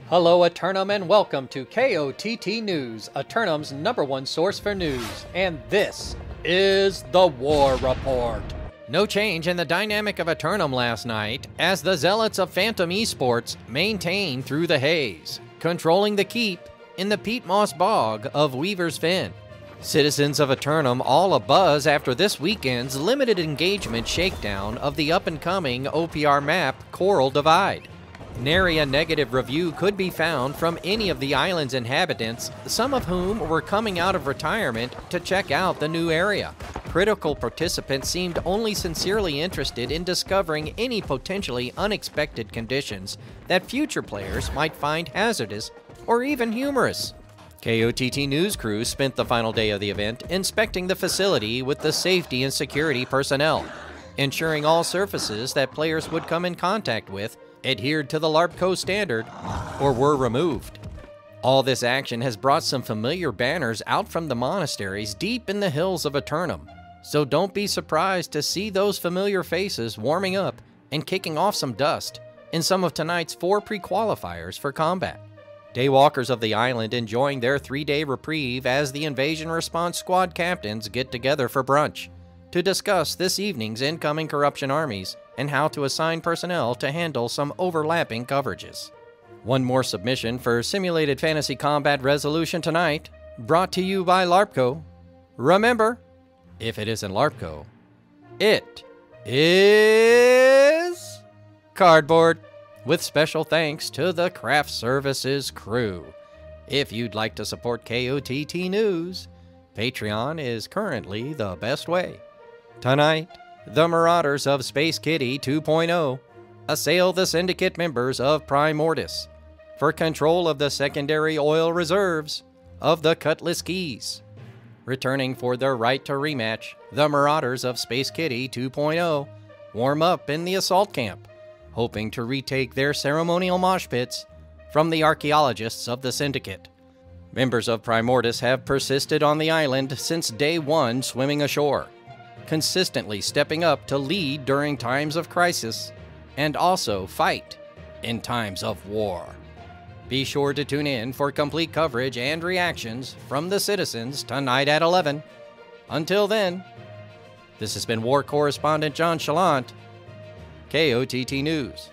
Hello Aeternum and welcome to KOTT News, Aeternum's #1 source for news, and this is the War Report. No change in the dynamic of Aeternum last night, as the zealots of Phantom Esports maintain through the haze, controlling the keep in the peat moss bog of Weaver's Fen. Citizens of Aeternum all abuzz after this weekend's limited engagement shakedown of the up-and-coming OPR map Coral Divide. Nary a negative review could be found from any of the island's inhabitants, some of whom were coming out of retirement to check out the new area. Critical participants seemed only sincerely interested in discovering any potentially unexpected conditions that future players might find hazardous or even humorous. KOTT News crew spent the final day of the event inspecting the facility with the safety and security personnel, ensuring all surfaces that players would come in contact with adhered to the LARP Code standard or were removed. All this action has brought some familiar banners out from the monasteries deep in the hills of Aeternum, so don't be surprised to see those familiar faces warming up and kicking off some dust in some of tonight's 4 pre-qualifiers for combat. Daywalkers of the island enjoying their 3-day reprieve as the invasion response squad captains get together for brunch to discuss this evening's incoming corruption armies and how to assign personnel to handle some overlapping coverages. One more submission for Simulated Fantasy Combat Resolution tonight, brought to you by LARPCO. Remember, if it isn't LARPCO, it is cardboard, with special thanks to the Craft Services crew. If you'd like to support KOTT News, Patreon is currently the best way. Tonight, the Marauders of Space Kitty 2.0 assail the Syndicate members of Primordius for control of the secondary oil reserves of the Cutlass Keys. Returning for their right to rematch, the Marauders of Space Kitty 2.0 warm up in the assault camp, hoping to retake their ceremonial mosh pits from the archaeologists of the Syndicate. Members of Primordius have persisted on the island since day 1 swimming ashore, consistently stepping up to lead during times of crisis and also fight in times of war. Be sure to tune in for complete coverage and reactions from the citizens tonight at 11. Until then, this has been War Correspondent JChalant, KOTT News.